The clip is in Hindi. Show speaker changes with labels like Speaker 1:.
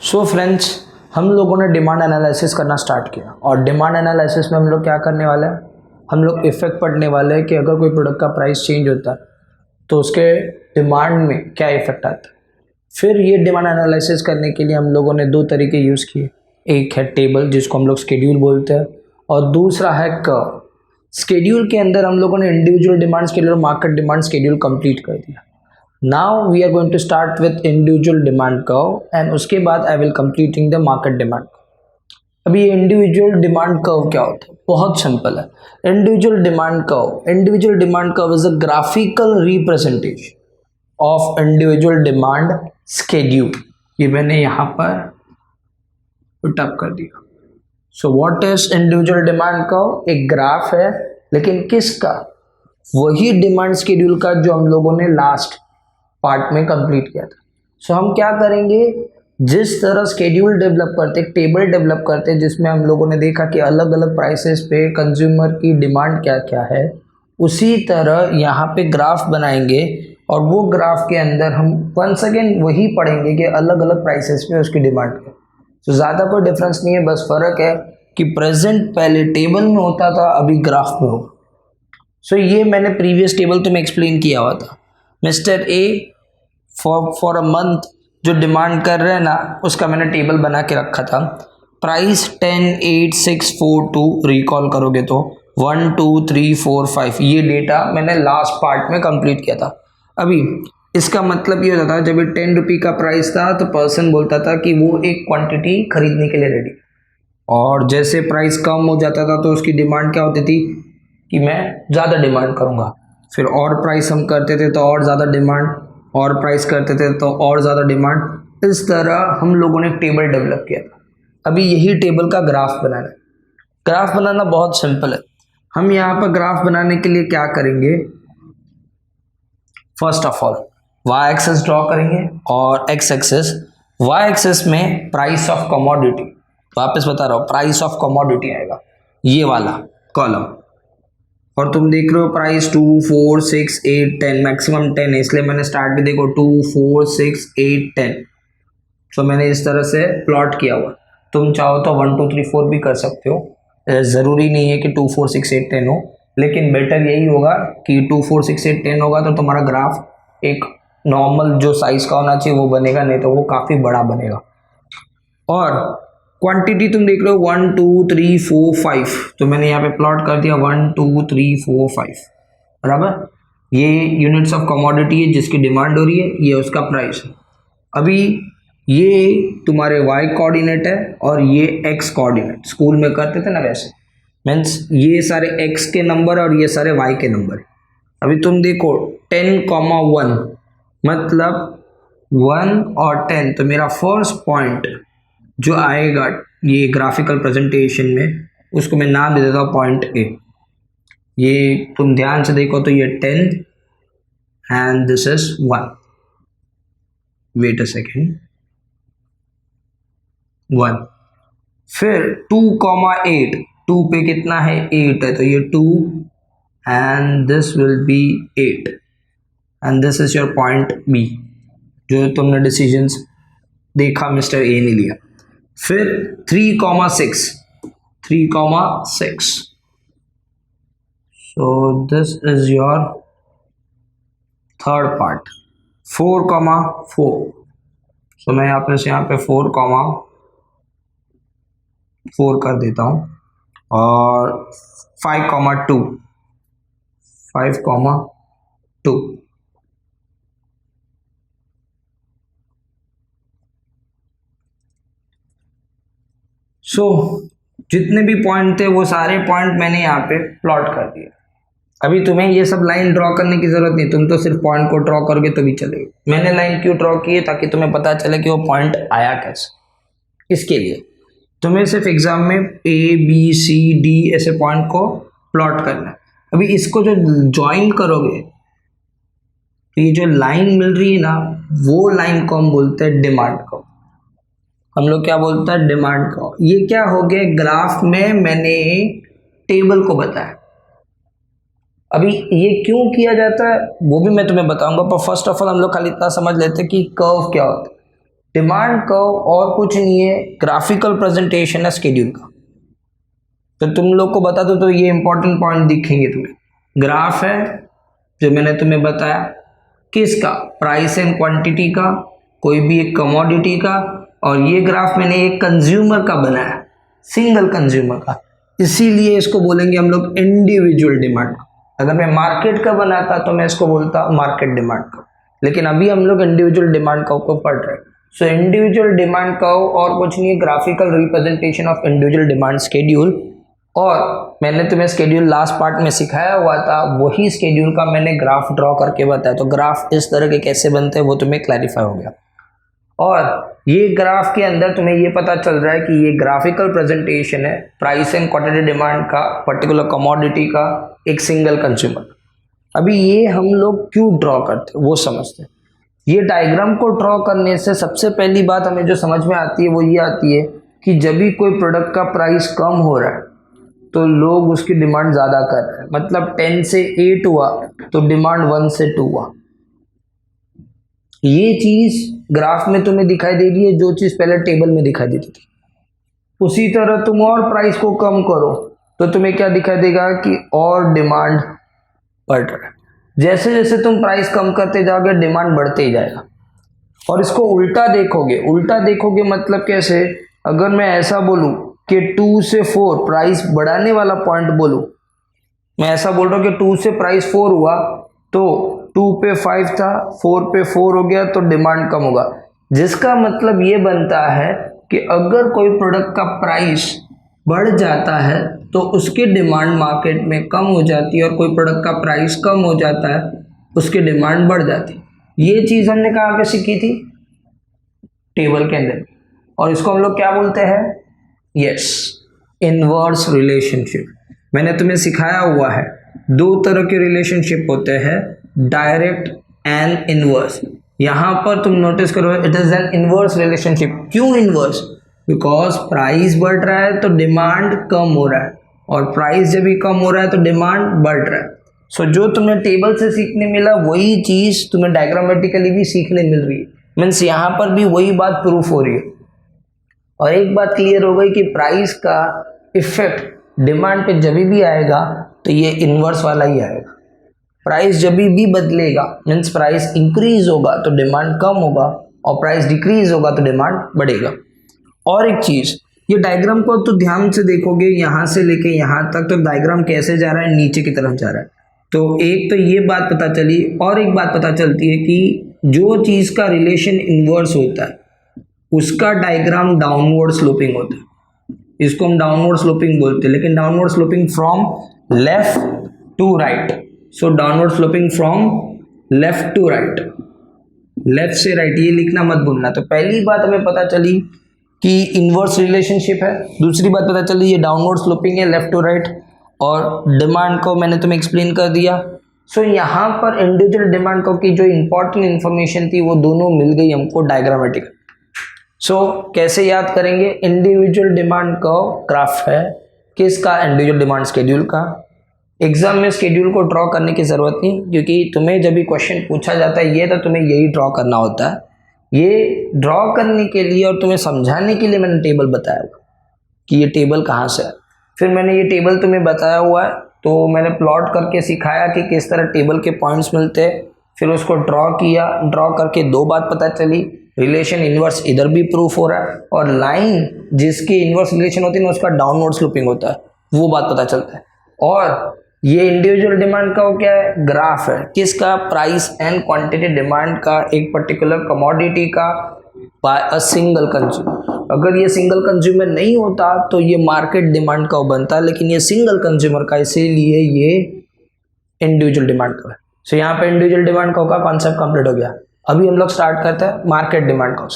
Speaker 1: सो फ्रेंड्स, हम लोगों ने डिमांड एनालिसिस करना स्टार्ट किया और डिमांड एनालिसिस में हम लोग क्या करने वाले हैं, हम लोग इफेक्ट पढ़ने वाले हैं कि अगर कोई प्रोडक्ट का प्राइस चेंज होता है तो उसके डिमांड में क्या इफेक्ट आता है। फिर ये डिमांड एनालिसिस करने के लिए हम लोगों ने दो तरीके यूज़ किए। एक है टेबल जिसको हम लोग शेड्यूल बोलते हैं और दूसरा है कर्व। शेड्यूल के अंदर हम लोगों ने इंडिविजुअल डिमांड शेड्यूल और मार्केट डिमांड शेड्यूल कंप्लीट कर दिया। Now we are going to start with individual demand curve and उसके बाद I will completing the market demand. अभी ये इंडिविजुअल डिमांड कर्व क्या होता है, बहुत सिंपल है। Individual demand curve is a graphical representation of individual demand schedule. ये मैंने यहाँ पर पुटअप कर दिया। So what is individual demand curve? एक ग्राफ है, लेकिन किसका? वही डिमांड स्केड्यूल का जो हम लोगों ने लास्ट पार्ट में कंप्लीट किया था। सो हम क्या करेंगे, जिस तरह स्केड्यूल डेवलप करते, एक टेबल डेवलप करते जिसमें हम लोगों ने देखा कि अलग अलग प्राइसेस पे कंज्यूमर की डिमांड क्या क्या है, उसी तरह यहाँ पे ग्राफ बनाएंगे और वो ग्राफ के अंदर हम वंस अगेन वही पढ़ेंगे कि अलग अलग प्राइसेस पे उसकी डिमांड है। तो ज़्यादा कोई डिफरेंस नहीं है, बस फ़र्क है कि प्रेजेंट पहले टेबल में होता था, अभी ग्राफ में होगा। सो ये मैंने प्रीवियस टेबल तुम्हें एक्सप्लेन किया हुआ था। Mister A for a month जो डिमांड कर रहे हैं ना, उसका मैंने टेबल बना के रखा था। प्राइस 10, 8, 6, 4, 2 रिकॉल करोगे तो 1, 2, 3, 4, 5 ये डेटा मैंने लास्ट पार्ट में कंप्लीट किया था। अभी इसका मतलब ये होता था, जब ये 10 रुपये का प्राइस था तो पर्सन बोलता था कि वो एक क्वांटिटी खरीदने के लिए रेडी, और जैसे प्राइस कम हो जाता था तो उसकी डिमांड क्या होती थी कि मैं ज़्यादा डिमांड करूँगा। फिर और प्राइस हम करते थे तो और ज़्यादा डिमांड, और प्राइस करते थे तो और ज़्यादा डिमांड। इस तरह हम लोगों ने टेबल डेवलप किया था। अभी यही टेबल का ग्राफ बनाना है। ग्राफ बनाना बहुत सिंपल है। हम यहाँ पर ग्राफ बनाने के लिए क्या करेंगे, first of all Y axis ड्रॉ करेंगे और एक्स एक्सेस। वाई एक्सेस में प्राइस ऑफ कमोडिटी, वापस बता रहा हूँ, प्राइस ऑफ कमोडिटी आएगा ये वाला कॉलम, और तुम देख रहे हो प्राइस 2, 4, 6, 8, 10, मैक्सिमम 10 है, इसलिए मैंने स्टार्ट भी देखो 2, 4, 6, 8, 10। तो मैंने इस तरह से प्लॉट किया हुआ। तुम चाहो तो 1, 2, 3, 4 भी कर सकते हो, ज़रूरी नहीं है कि 2, 4, 6, 8, 10 हो, लेकिन बेटर यही होगा कि 2, 4, 6, 8, 10 होगा तो तुम्हारा ग्राफ एक नॉर्मल जो साइज का होना चाहिए वो बनेगा, नहीं तो वो काफ़ी बड़ा बनेगा। और क्वांटिटी तुम देख रहे हो 1, 2, 3, 4, 5, तो मैंने यहाँ पे प्लॉट कर दिया 1, 2, 3, 4, 5 बराबर। ये यूनिट्स ऑफ कमोडिटी है जिसकी डिमांड हो रही है, ये उसका प्राइस है। अभी ये तुम्हारे y कोऑर्डिनेट है और ये x कोऑर्डिनेट, स्कूल में करते थे ना वैसे, मीन्स ये सारे x के नंबर और ये सारे y के नंबर। अभी तुम देखो 10,1 मतलब 1 और 10, तो मेरा फर्स्ट पॉइंट जो आएगा ये ग्राफिकल प्रेजेंटेशन में, उसको मैं नाम दे देता हूँ पॉइंट ए। ये तुम ध्यान से देखो तो ये 10 and this is 1। Wait a second, 1। फिर 2,8, 2 पे कितना है 8 है, तो ये 2 and this will be 8 and this is your point B जो तुमने डिसीजंस देखा मिस्टर ए ने लिया। फिर 3,6, 3,6, so this is your third part। 4,4, so मैं यहाँ पे 4,4 कर देता हूँ, और 5,2, 5,2। सो जितने भी पॉइंट थे वो सारे पॉइंट मैंने यहाँ पे प्लॉट कर दिए। अभी तुम्हें ये सब लाइन ड्रॉ करने की जरूरत नहीं, तुम तो सिर्फ पॉइंट को ड्रॉ करोगे तो भी चलेगा। मैंने लाइन क्यों ड्रॉ की है, ताकि तुम्हें पता चले कि वो पॉइंट आया कैसे। इसके लिए तुम्हें सिर्फ एग्जाम में A, B, C, D ऐसे पॉइंट को प्लॉट करना है। अभी इसको जो ज्वाइन करोगे तो ये जो लाइन मिल रही है ना, वो लाइन को हम बोलते हैं डिमांड को। हम लोग क्या बोलते हैं, डिमांड को। ये क्या हो गया, ग्राफ में मैंने टेबल को बताया। अभी ये क्यों किया जाता है वो भी मैं तुम्हें बताऊंगा, पर फर्स्ट ऑफ ऑल हम लोग खाली इतना समझ लेते हैं कि कर्व क्या होता है। डिमांड कर्व और कुछ नहीं है, ग्राफिकल प्रेजेंटेशन है शेड्यूल का। तो तुम लोग को बता दो तो ये इंपॉर्टेंट पॉइंट दिखेंगे तुम्हें। ग्राफ है जो मैंने तुम्हें बताया, किसका, प्राइस एंड क्वांटिटी का, कोई भी एक कमोडिटी का, और ये ग्राफ मैंने एक कंज्यूमर का बनाया, सिंगल कंज्यूमर का, इसीलिए इसको बोलेंगे हम लोग इंडिविजुअल डिमांड। अगर मैं मार्केट का बनाता तो मैं इसको बोलता मार्केट डिमांड का, लेकिन अभी हम लोग इंडिविजुअल डिमांड कर्व को पढ़ रहे हैं। सो इंडिविजुअल डिमांड कर्व और कुछ नहीं है, graphical representation of individual demand schedule. और मैंने तुम्हें शेड्यूल लास्ट पार्ट में सिखाया हुआ था, वही शेड्यूल का मैंने ग्राफ ड्रॉ करके बताया। तो ग्राफ इस तरह के कैसे बनते हैं वो तुम्हें क्लैरिफाई हो गया। और ये ग्राफ के अंदर तुम्हें ये पता चल रहा है कि ये ग्राफिकल प्रेजेंटेशन है प्राइस एंड क्वांटिटी डिमांड का, पर्टिकुलर कमोडिटी का, एक सिंगल कंज्यूमर। अभी ये हम लोग क्यों ड्रॉ करते हैं वो समझते हैं। ये डायग्राम को ड्रॉ करने से सबसे पहली बात हमें जो समझ में आती है वो ये आती है कि जब भी कोई प्रोडक्ट का प्राइस कम हो रहा है तो लोग उसकी डिमांड ज़्यादा कर रहे हैं। मतलब 10 से 8 हुआ तो डिमांड 1 से 2 हुआ। ये चीज़ ग्राफ में तुम्हें दिखाई दे रही है, जो चीज़ पहले टेबल में दिखाई देती थी। उसी तरह तुम और प्राइस को कम करो तो तुम्हें क्या दिखाई देगा कि और डिमांड बढ़ रहा है। जैसे जैसे तुम प्राइस कम करते जाओगे डिमांड बढ़ते ही जाएगा। और इसको उल्टा देखोगे मतलब कैसे, अगर मैं ऐसा बोलूं कि 2 से 4 प्राइस बढ़ाने वाला पॉइंट बोलूं, मैं ऐसा बोल रहा हूं कि 2 से प्राइस 4 हुआ तो 2 पे 5 था, 4 पे 4 हो गया तो डिमांड कम होगा। जिसका मतलब ये बनता है कि अगर कोई प्रोडक्ट का प्राइस बढ़ जाता है तो उसकी डिमांड मार्केट में कम हो जाती है, और कोई प्रोडक्ट का प्राइस कम हो जाता है उसकी डिमांड बढ़ जाती है। ये चीज़ हमने कहाँ पे सीखी थी, टेबल के अंदर। और इसको हम लोग क्या बोलते हैं, यस, इनवर्स रिलेशनशिप। मैंने तुम्हें सिखाया हुआ है 2 तरह के रिलेशनशिप होते हैं, डायरेक्ट एंड इनवर्स। यहाँ पर तुम नोटिस करो it is an inverse relationship. क्यों इनवर्स, बिकॉज प्राइस बढ़ रहा है तो डिमांड कम हो रहा है, और प्राइस जब भी कम हो रहा है तो डिमांड बढ़ रहा है। सो जो तुम्हें टेबल से सीखने मिला वही चीज़ तुम्हें डायग्रामेटिकली भी सीखने मिल रही है। मीन्स यहाँ पर भी वही बात प्रूफ हो रही है। और एक बात क्लियर हो गई कि प्राइस का इफेक्ट डिमांड पे जब भी आएगा तो ये इनवर्स वाला ही आएगा। प्राइस जब भी बदलेगा, मीन्स प्राइस इंक्रीज होगा तो डिमांड कम होगा, और प्राइस डिक्रीज होगा तो डिमांड बढ़ेगा। और एक चीज़, ये डायग्राम को तो ध्यान से देखोगे, यहाँ से लेके यहाँ तक तो डायग्राम कैसे जा रहा है, नीचे की तरफ जा रहा है। तो एक तो ये बात पता चली, और एक बात पता चलती है कि जो चीज़ का रिलेशन इनवर्स होता है उसका डायग्राम डाउनवर्ड स्लोपिंग होता है। इसको हम डाउनवर्ड स्लोपिंग बोलते हैं, लेकिन downward sloping from left to right. So downward sloping from left to right, left से राइट, ये लिखना मत भूलना। तो पहली बात हमें पता चली कि इनवर्स रिलेशनशिप है, दूसरी बात पता चली ये डाउनवर्ड स्लोपिंग है लेफ्ट टू राइट, और डिमांड को मैंने तुम्हें एक्सप्लेन कर दिया। सो यहाँ पर इंडिविजुअल डिमांड को की जो इंपॉर्टेंट इन्फॉर्मेशन थी वो दोनों मिल गई हमको डायग्रामेटिक। सो कैसे याद करेंगे, इंडिविजुअल डिमांड का ग्राफ है, किसका, इंडिविजुअल डिमांड शेड्यूल का। एग्जाम में शेड्यूल को ड्रॉ करने की ज़रूरत नहीं, क्योंकि तुम्हें जब भी क्वेश्चन पूछा जाता है ये तो तुम्हें यही ड्रॉ करना होता है। ये ड्रॉ करने के लिए और तुम्हें समझाने के लिए मैंने टेबल बताया हुआ कि ये टेबल कहाँ से है। फिर मैंने ये टेबल तुम्हें बताया हुआ है, तो मैंने प्लॉट करके सिखाया कि किस तरह टेबल के पॉइंट्स मिलते हैं। फिर उसको ड्रॉ किया, ड्रॉ करके 2 बात पता चली, रिलेशन इनवर्स इधर भी प्रूफ हो रहा है, और लाइन जिसकी इनवर्स रिलेशन होती है ना उसका डाउनवर्ड स्लोपिंग होता है, वो बात पता चलता है। और ये इंडिविजुअल डिमांड का वो क्या है, ग्राफ है, किसका, प्राइस एंड क्वांटिटी डिमांड का, एक पर्टिकुलर कमोडिटी का बाय अ सिंगल कंज्यूमर। अगर ये सिंगल कंज्यूमर नहीं होता तो ये मार्केट डिमांड का बनता है, लेकिन ये सिंगल कंज्यूमर का, इसीलिए ये इंडिविजुअल डिमांड का है। सो यहाँ पे इंडिविजुअल डिमांड का कॉन्सेप्ट कंप्लीट हो गया। अभी हम लोग स्टार्ट करते हैं मार्केट डिमांड का।